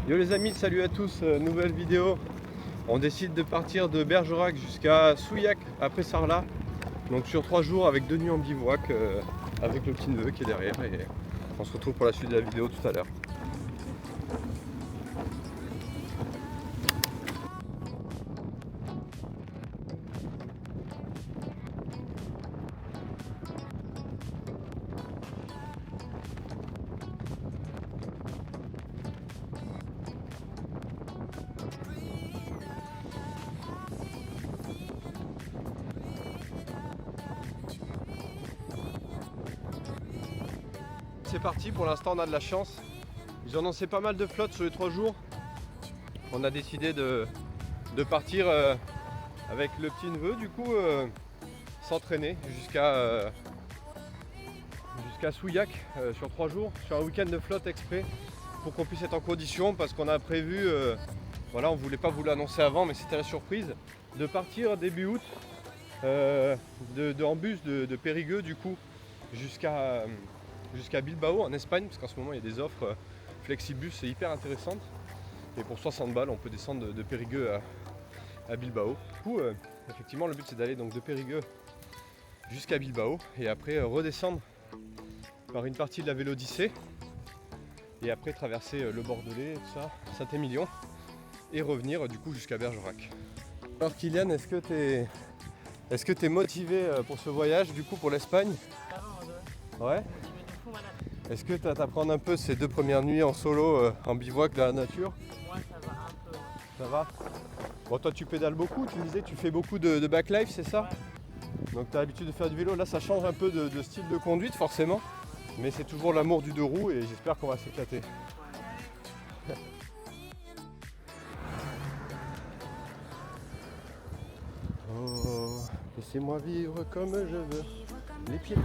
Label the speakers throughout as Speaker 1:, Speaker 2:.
Speaker 1: Yo les amis, salut à tous, nouvelle vidéo. On décide de partir de Bergerac jusqu'à Souillac, après Sarlat. Donc sur 3 jours avec 2 nuits en bivouac, avec le petit neveu qui est derrière. Et on se retrouve pour la suite de la vidéo tout à l'heure. C'est parti, pour l'instant on a de la chance. Ils ont annoncé pas mal de flottes sur les 3 jours. On a décidé de partir avec le petit neveu du coup, s'entraîner jusqu'à Souillac sur 3 jours, sur un week-end de flotte exprès pour qu'on puisse être en condition, parce qu'on a prévu, voilà, on voulait pas vous l'annoncer avant mais c'était la surprise, de partir début août en bus de Périgueux du coup jusqu'à Bilbao en Espagne, parce qu'en ce moment il y a des offres Flexibus, c'est hyper intéressante. Et pour 60 balles, on peut descendre de Périgueux à Bilbao. Du coup, effectivement, le but c'est d'aller donc de Périgueux jusqu'à Bilbao et après redescendre par une partie de la Vélodyssée et après traverser le Bordelais, tout ça, Saint-Émilion et revenir du coup jusqu'à Bergerac. Alors Kylian, est-ce que tu es motivé pour ce voyage, du coup pour l'Espagne? Ouais. Est-ce que tu vas t'apprendre un peu ces 2 premières nuits en solo, en bivouac dans la nature?
Speaker 2: Moi ça va un peu.
Speaker 1: Ça va? Bon, toi tu pédales beaucoup, tu me disais tu fais beaucoup de backlife, c'est ça? Donc tu as l'habitude de faire du vélo, là ça change un peu de style de conduite forcément, mais c'est toujours l'amour du 2 roues et j'espère qu'on va s'éclater. Oh, laissez-moi vivre comme je veux, les pieds.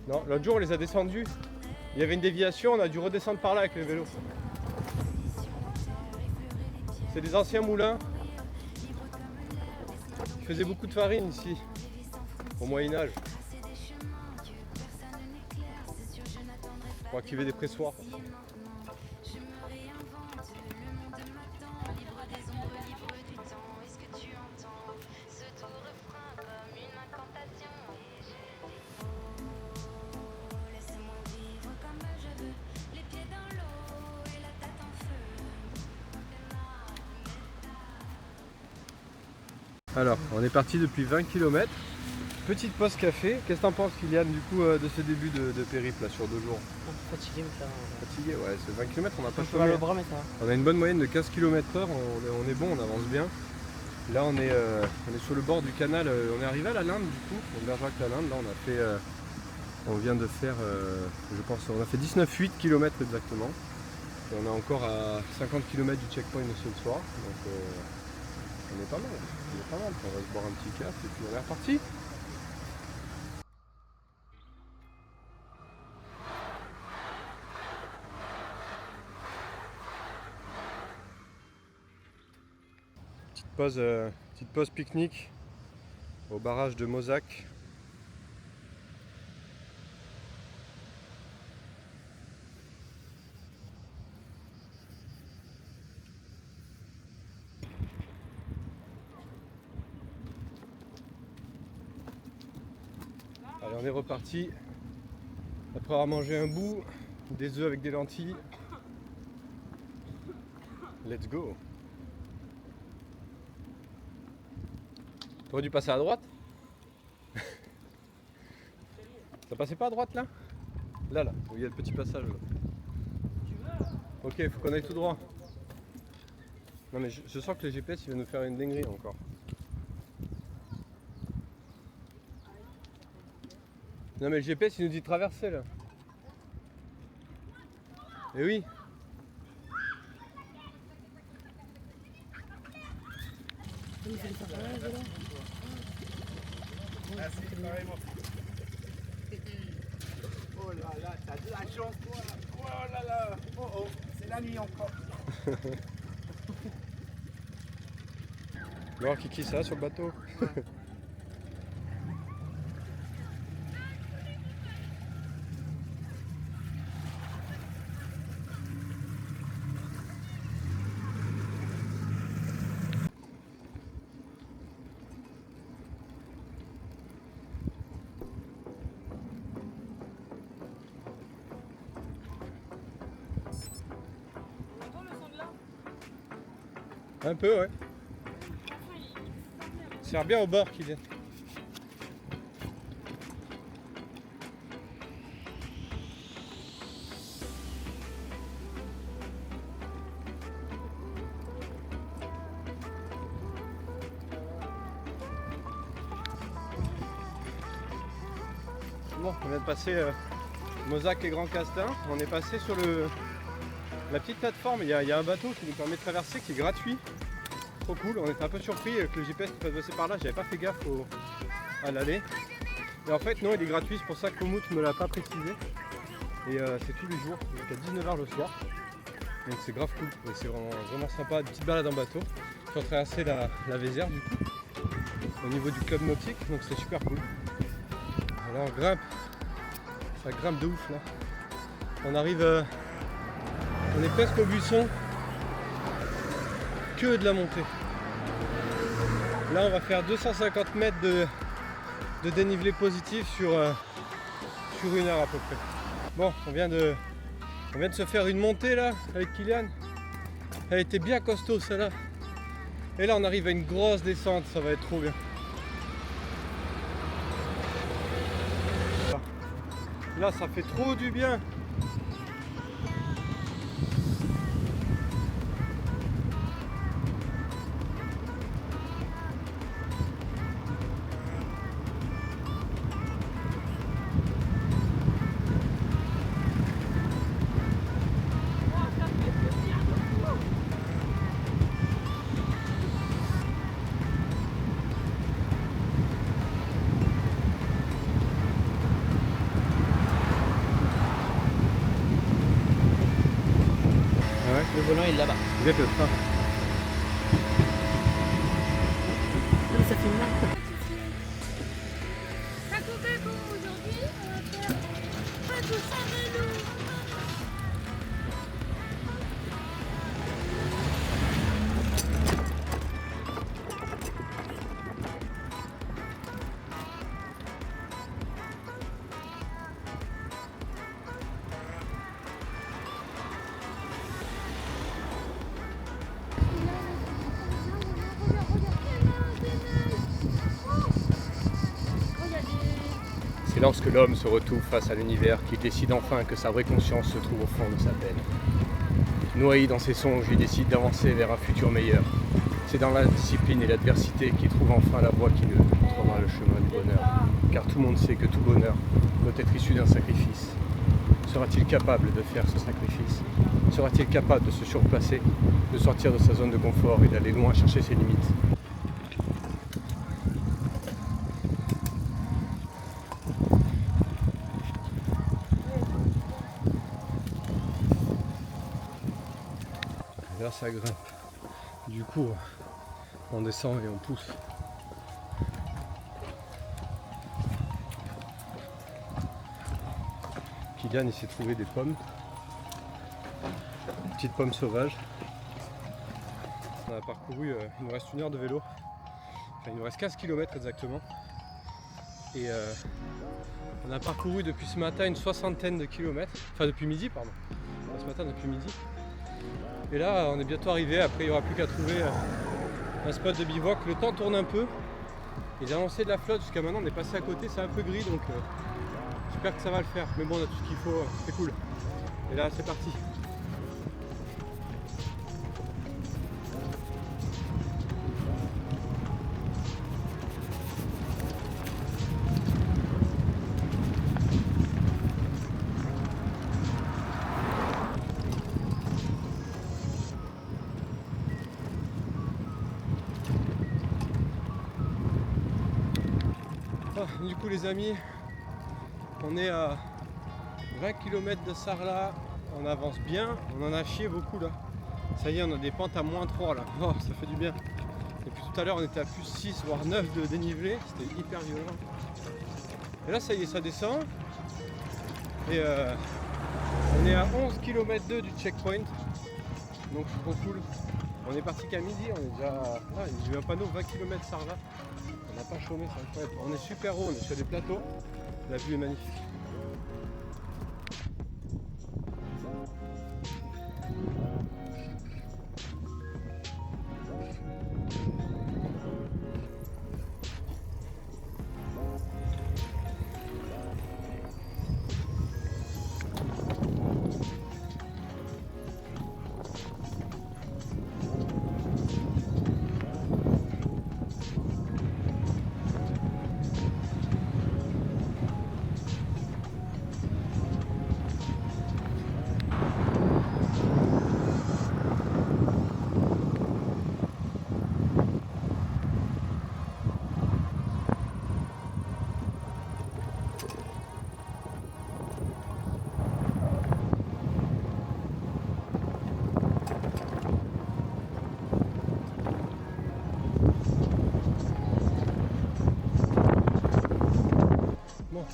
Speaker 1: Non, l'autre jour on les a descendus, il y avait une déviation, on a dû redescendre par là avec les vélos. C'est des anciens moulins. Ils faisaient beaucoup de farine ici, au Moyen-Âge. Pour activer des pressoirs. Alors, on est parti depuis 20 km. Petite pause café. Qu'est-ce que t'en penses, Kylian, du coup, de ce début de périple là, sur 2 jours?
Speaker 2: Un peu fatigué, mais ça va.
Speaker 1: Fatigué, ouais, c'est 20 km, on n'a pas
Speaker 2: Un peu mal
Speaker 1: chômé.
Speaker 2: au bras, mais ça va.
Speaker 1: On a une bonne moyenne de 15 km/h, on est bon, on avance bien. Là, on est sur le bord du canal, on est arrivé à la Linde, du coup, on Bergerac-la-Linde. Là, on vient de faire, je pense, on a fait 19,8 km exactement. Et on est encore à 50 km du checkpoint ce soir. Donc, On est pas mal. On est pas mal. On va se boire un petit café et puis on est reparti. Petite pause pique-nique au barrage de Mozac. Allez, on est reparti. Après avoir mangé un bout, des œufs avec des lentilles. Let's go. T'aurais dû passer à droite. Ça passait pas à droite là? Là, où il y a le petit passage là. Ok, il faut qu'on aille tout droit. Non mais je sens que le GPS il va nous faire une dinguerie encore. Non mais le GPS il nous dit de traverser là. Eh oui.
Speaker 3: Oh là là, t'as de la chance toi. Oh là là. Oh oh, c'est la nuit encore.
Speaker 1: Alors Kiki ça sur le bateau. Un peu ouais. Sert bien au bord qu'il est. Bon, on vient de passer Mozac et Grand Castin. On est passé sur la petite plateforme. Il y a un bateau qui nous permet de traverser qui est gratuit. Trop cool, on était un peu surpris que le GPS nous fasse passer par là, j'avais pas fait gaffe à l'aller. Et en fait non, il est gratuit, c'est pour ça que Komoot ne me l'a pas précisé. Et c'est tous les jours, jusqu'à 19h le soir. Donc c'est grave cool, et c'est vraiment sympa, une petite balade en bateau. Je suis traversé la Vézère du coup, au niveau du club nautique, donc c'est super cool. Alors on grimpe, ça grimpe de ouf là. On arrive, on est presque au buisson. Que de la montée. Là on va faire 250 mètres de dénivelé positif sur 1 heure à peu près. Bon, on vient de se faire une montée là avec Kylian. Elle était bien costaud celle-là. Et là on arrive à une grosse descente, ça va être trop bien. Là ça fait trop du bien.
Speaker 2: Le volant il est là-bas.
Speaker 1: Vous êtes le train.
Speaker 2: Non, ça fait mal.
Speaker 4: Taco aujourd'hui, on va faire pas de vélo.
Speaker 1: C'est lorsque l'homme se retrouve face à l'univers qu'il décide enfin que sa vraie conscience se trouve au fond de sa peine. Noyé dans ses songes, il décide d'avancer vers un futur meilleur. C'est dans la discipline et l'adversité qu'il trouve enfin la voie qui lui montrera le chemin du bonheur. Car tout le monde sait que tout bonheur doit être issu d'un sacrifice. Sera-t-il capable de faire ce sacrifice? Sera-t-il capable de se surpasser, de sortir de sa zone de confort et d'aller loin chercher ses limites? là ça grimpe. Du coup, on descend et on pousse. Kylian il s'est trouvé des pommes. Des petites pommes sauvages. On a parcouru, il nous reste 1 heure de vélo. Enfin, il nous reste 15 km exactement. Et on a parcouru depuis ce matin une 60aine de kilomètres. Enfin depuis midi pardon. Enfin, ce matin depuis midi. Et là on est bientôt arrivé. Après il n'y aura plus qu'à trouver un spot de bivouac. Le temps tourne un peu. Ils ont lancé de la flotte jusqu'à maintenant. On est passé à côté. C'est un peu gris donc j'espère que ça va le faire. Mais bon on a tout ce qu'il faut. C'est cool. Et là c'est parti. Du coup les amis, on est à 20 km de Sarlat, on avance bien, on en a chié beaucoup là. Ça y est, on a des pentes à -3 là, oh, ça fait du bien. Et puis tout à l'heure on était à +6 voire 9 de dénivelé, c'était hyper violent. Et là ça y est, ça descend. Et on est à 11 km 2 du checkpoint, donc c'est trop cool. On est parti qu'à midi, on est déjà là, j'ai vu un panneau 20 km Sarlat. On n'a pas chômé, c'est incroyable. On est super haut, on est sur des plateaux. La vue est magnifique.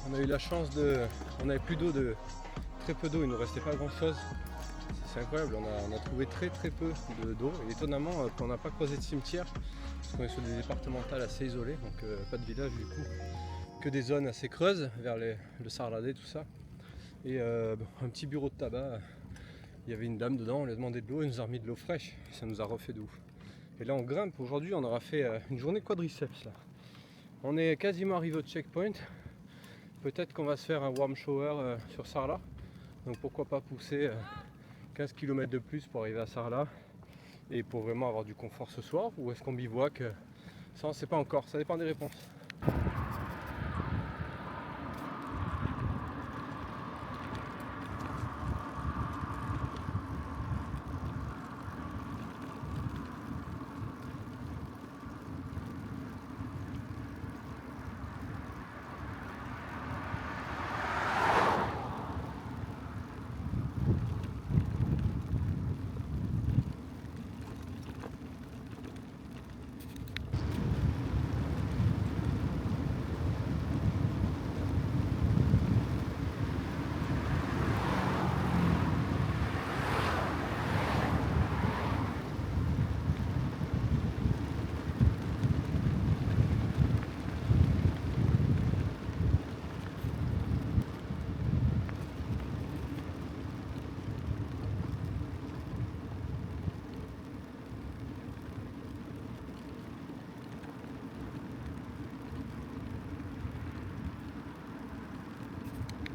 Speaker 1: On a eu la chance de... On n'avait plus d'eau, très peu d'eau, il ne nous restait pas grand chose. C'est incroyable, on a trouvé très peu d'eau. Et étonnamment, on n'a pas croisé de cimetière, parce qu'on est sur des départementales assez isolées, donc pas de village du coup, que des zones assez creuses vers le Sarladais, tout ça. Et un petit bureau de tabac, il y avait une dame dedans, on lui a demandé de l'eau, elle nous a remis de l'eau fraîche, ça nous a refait de ouf. Et là on grimpe, aujourd'hui on aura fait une journée quadriceps là. On est quasiment arrivé au checkpoint. Peut-être qu'on va se faire un warm shower sur Sarlat. Donc pourquoi pas pousser 15 km de plus pour arriver à Sarlat. Et pour vraiment avoir du confort ce soir. Ou est-ce qu'on bivouac? Ça on ne sait pas encore, ça dépend des réponses.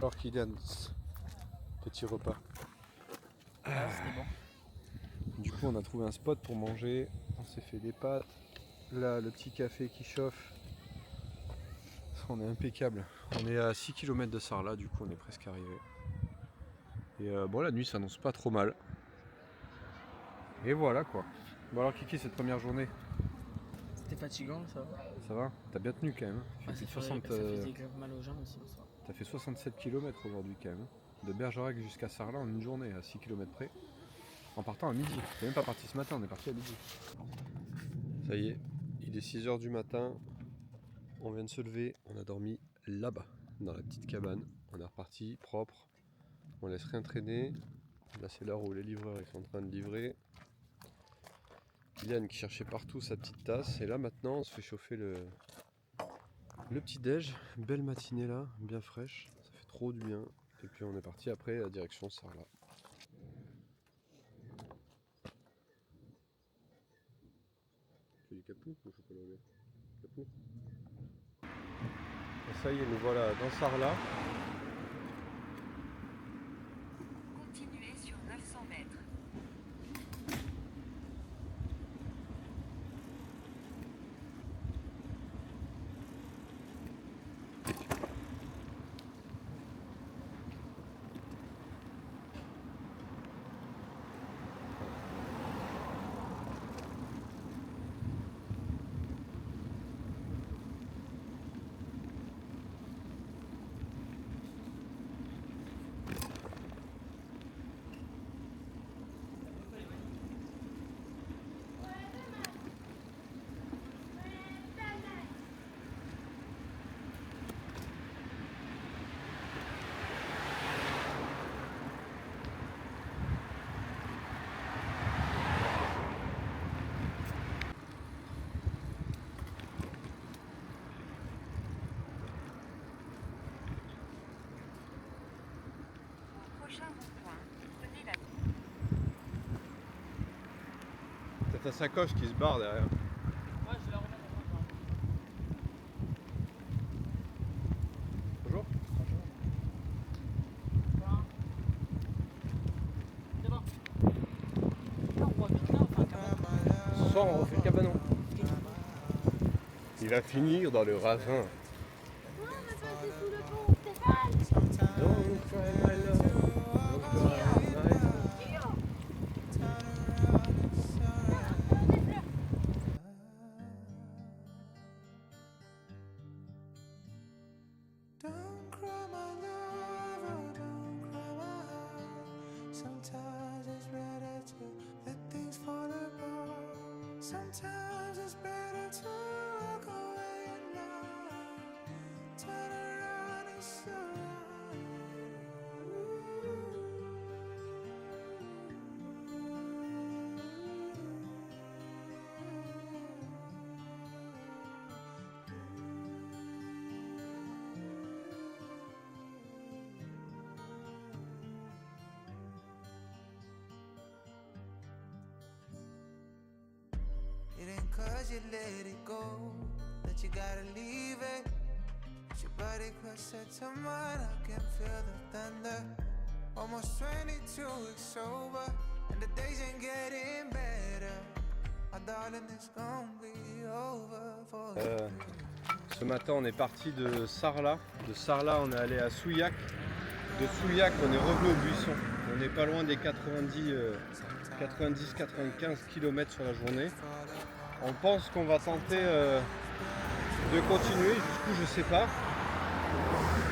Speaker 1: Alors Kylian, petit repas.
Speaker 2: C'était bon.
Speaker 1: Du coup on a trouvé un spot pour manger, on s'est fait des pâtes, là le petit café qui chauffe, on est impeccable. On est à 6 km de Sarlat, du coup on est presque arrivé. Et bon la nuit s'annonce pas trop mal. Et voilà quoi. Bon alors Kiki, cette première journée,
Speaker 2: C'était fatigant, ça va.
Speaker 1: ça va? T'as bien tenu quand même.
Speaker 2: Ça faisait grave mal aux jambes aussi. Ça.
Speaker 1: T'as fait 67 km aujourd'hui quand même. De Bergerac jusqu'à Sarlat en une journée à 6 km près. en partant à midi. On n'est même pas parti ce matin, on est parti à midi. Ça y est, il est 6h du matin. On vient de se lever, on a dormi là-bas, dans la petite cabane. On est reparti propre. On laisse rien traîner. Là c'est l'heure où les livreurs ils sont en train de livrer. Yann qui cherchait partout sa petite tasse. Et là maintenant on se fait chauffer le petit déj. Belle matinée là, bien fraîche. Ça fait trop du bien. Et puis on est parti après à direction Sarlat. Tu dis Capou ou chocolat au lait? Capou. Et ça y est, nous voilà dans Sarlat.
Speaker 5: Continuez sur 900 mètres. Prochain rond-point, prenez la
Speaker 1: T'as ta sacoche qui se barre derrière.
Speaker 2: Ouais, je vais la remettre en
Speaker 1: Bonjour.
Speaker 2: C'est bon. Là, on voit bien ça, enfin, quand
Speaker 1: Ce soir on refait le cabanon. Il va finir dans le ravin.
Speaker 4: Oh, on va passer sous le pont. Stéphane.
Speaker 1: Don't cry my love, don't cry my love.
Speaker 6: Don't cry my love, oh don't cry my heart. Sometimes it's better to let things fall apart. Sometimes it's better to walk away and not turn around and surround. It ain't cause you let it go that you gotta leave it. Your body closer to mine, I can feel the thunder. Almost 22 weeks sober, and the days ain't getting better. My darling, it's gonna be over for you.
Speaker 1: Ce matin on est parti de Sarlat. De Sarlat on est allé à Souillac. De Souillac on est revenu au Buisson. On n'est pas loin des 90-95 km sur la journée. On pense qu'on va tenter de continuer, jusqu'où je sais pas.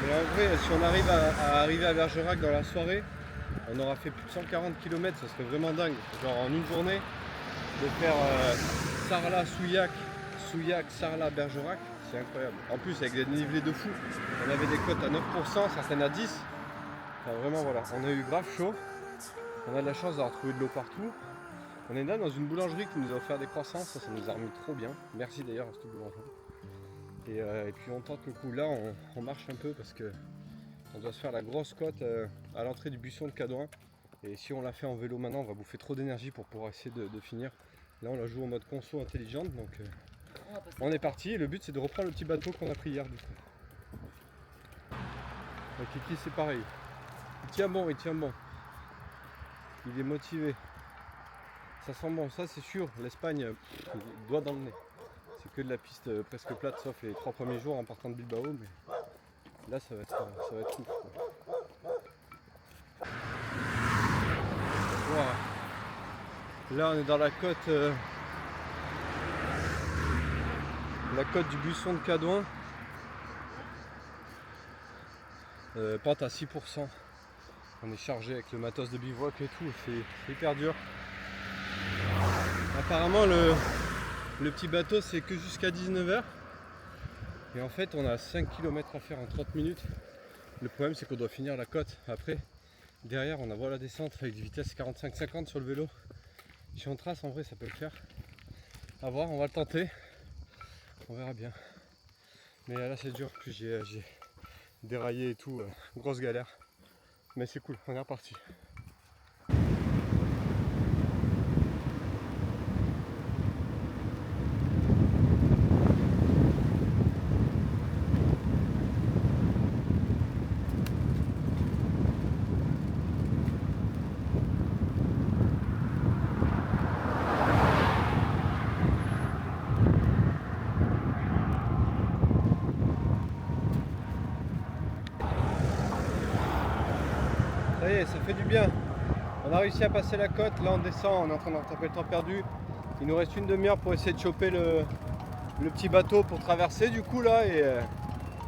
Speaker 1: Mais en vrai, si on arrive à arriver à Bergerac dans la soirée, on aura fait plus de 140 km, ça serait vraiment dingue. Genre en une journée, de faire Sarlat, Souillac, Souillac, Sarlat, Bergerac, c'est incroyable. En plus avec des dénivelés de fou, on avait des cotes à 9%, certaines à 10%. Enfin, vraiment voilà, on a eu grave chaud. On a de la chance d'avoir trouvé de l'eau partout. On est là dans une boulangerie qui nous a offert des croissants, ça nous a remis trop bien. Merci d'ailleurs à cette boulangerie. Et puis on tente le coup. Là on marche un peu parce que on doit se faire la grosse côte à l'entrée du buisson de Cadouin. Et si on l'a fait en vélo maintenant, on va bouffer trop d'énergie pour pouvoir essayer de finir. Là on la joue en mode conso intelligente, donc on est parti. Et le but c'est de reprendre le petit bateau qu'on a pris hier du coup. Donc Kiki c'est pareil. Il tient bon, il tient bon. Il est motivé. Ça sent bon, ça c'est sûr. L'Espagne, doigt dans le nez. C'est que de la piste presque plate, sauf les 3 premiers jours en partant de Bilbao. Mais là, ça va être ouf. Voilà. Là, on est dans la côte du buisson de Cadouin. Pente à 6%. On est chargé avec le matos de bivouac et tout. C'est hyper dur. Apparemment le petit bateau c'est que jusqu'à 19h. Et en fait on a 5 km à faire en 30 minutes. Le problème c'est qu'on doit finir la côte. Après derrière on a la descente avec des vitesses 45-50 sur le vélo. Si on trace en vrai ça peut le faire. À voir, on va le tenter. On verra bien. Mais là c'est dur, puis j'ai déraillé et tout, grosse galère. Mais c'est cool, on est reparti. Ça y est, ça fait du bien. On a réussi à passer la côte, là on descend, on est en train de rattraper le temps perdu. Il nous reste une demi-heure pour essayer de choper le petit bateau pour traverser du coup là et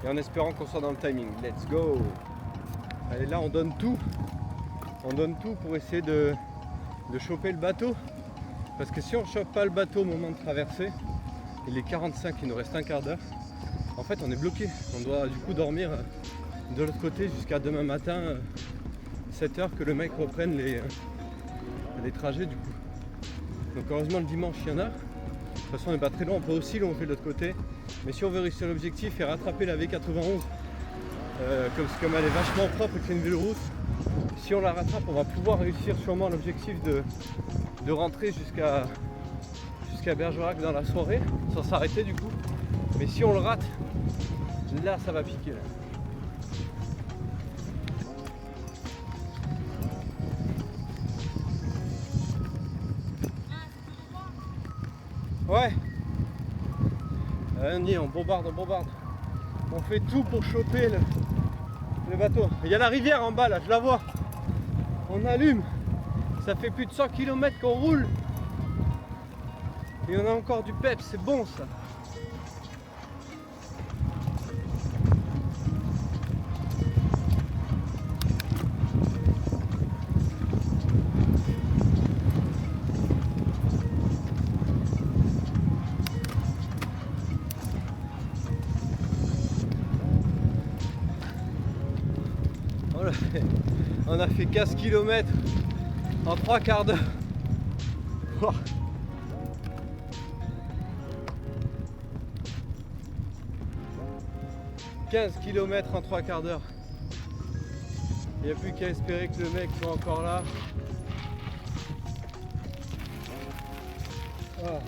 Speaker 1: en espérant qu'on soit dans le timing. Let's go! Allez, là on donne tout. On donne tout pour essayer de choper le bateau. Parce que si on ne chope pas le bateau au moment de traverser, il est 45, il nous reste un quart d'heure. En fait on est bloqué. On doit du coup dormir de l'autre côté jusqu'à demain matin. 7 heures que le mec reprenne les trajets du coup. Donc heureusement le dimanche il y en a. De toute façon on n'est pas très loin, on peut aussi longer de l'autre côté. Mais si on veut réussir l'objectif et rattraper la V91, comme elle est vachement propre et que c'est une vélo rousse, si on la rattrape on va pouvoir réussir sûrement l'objectif de rentrer jusqu'à Bergerac dans la soirée, sans s'arrêter du coup. Mais si on le rate, là ça va piquer là. Ouais. On y est, on bombarde. On fait tout pour choper le bateau. Il y a la rivière en bas là, je la vois. On allume. Ça fait plus de 100 km qu'on roule. Et on a encore du peps, c'est bon ça. On a fait 15 km en 3 quarts d'heure. Oh. « 15 km en 3 quarts d'heure. Il n'y a plus qu'à espérer que le mec soit encore là. Oh.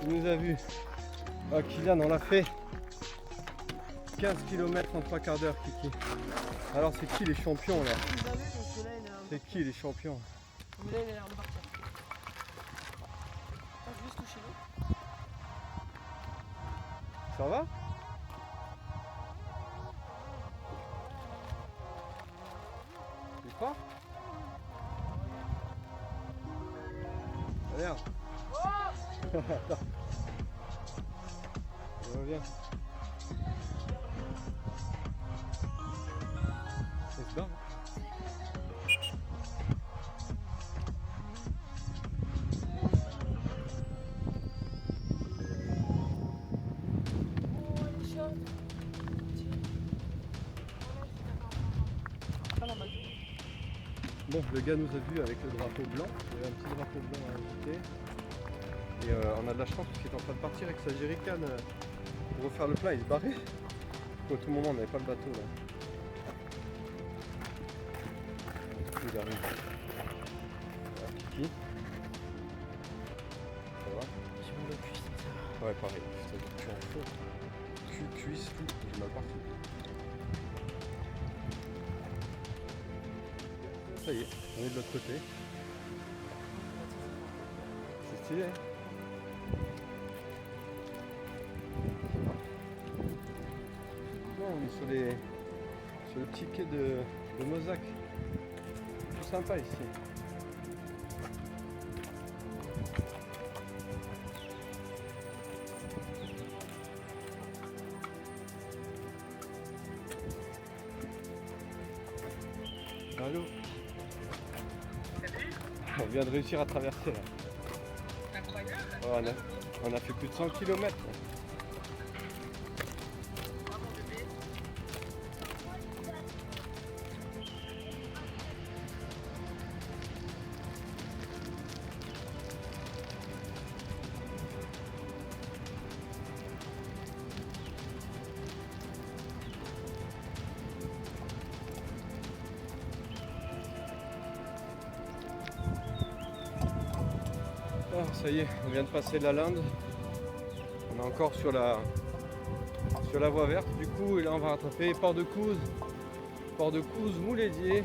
Speaker 1: Il nous a vu. Oh, Kylian, on l'a fait. 15 km en 3 quarts d'heure, Kiki. Alors c'est qui les champions là? C'est qui les champions?
Speaker 2: Mais là il a l'air de partir. Je vais juste toucher l'eau.
Speaker 1: Ça va? Tu crois? Regarde. Attends. Reviens. C'est ça. Bon, le gars nous a vu avec le drapeau blanc. Il y avait un petit drapeau blanc à ajouter. Et on a de la chance parce qu'il est en train de partir avec sa jerrycan pour refaire le plein. Il est barré. Au tout moment, on n'avait pas le bateau là. Il arrive. Voilà, Kiki. Ça va?
Speaker 2: J'ai mal aux cuisses, ça va.
Speaker 1: Ouais, pareil. C'est-à-dire que tu es en feu. Cuisse, tout. J'ai mal partout. Ça y est, on est de l'autre côté. C'est stylé. Non, on est sur le petit quai de Mozac. Tout sympa ici. Allô? vient de réussir à traverser là.
Speaker 2: Incroyable.
Speaker 1: Ouais, on a fait plus de 100 km. Ah, ça y est, on vient de passer la Linde. On est encore sur la voie verte du coup, et là on va rattraper Port de Couze, Moulédier.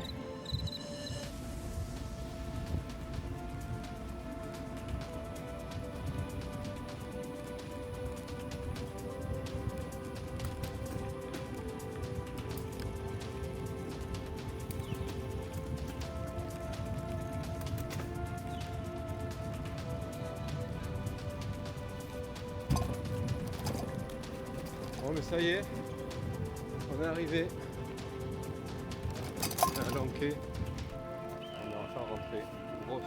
Speaker 1: Bon mais ça y est, on est arrivé à Lanquet. On est enfin rentré. Grosse.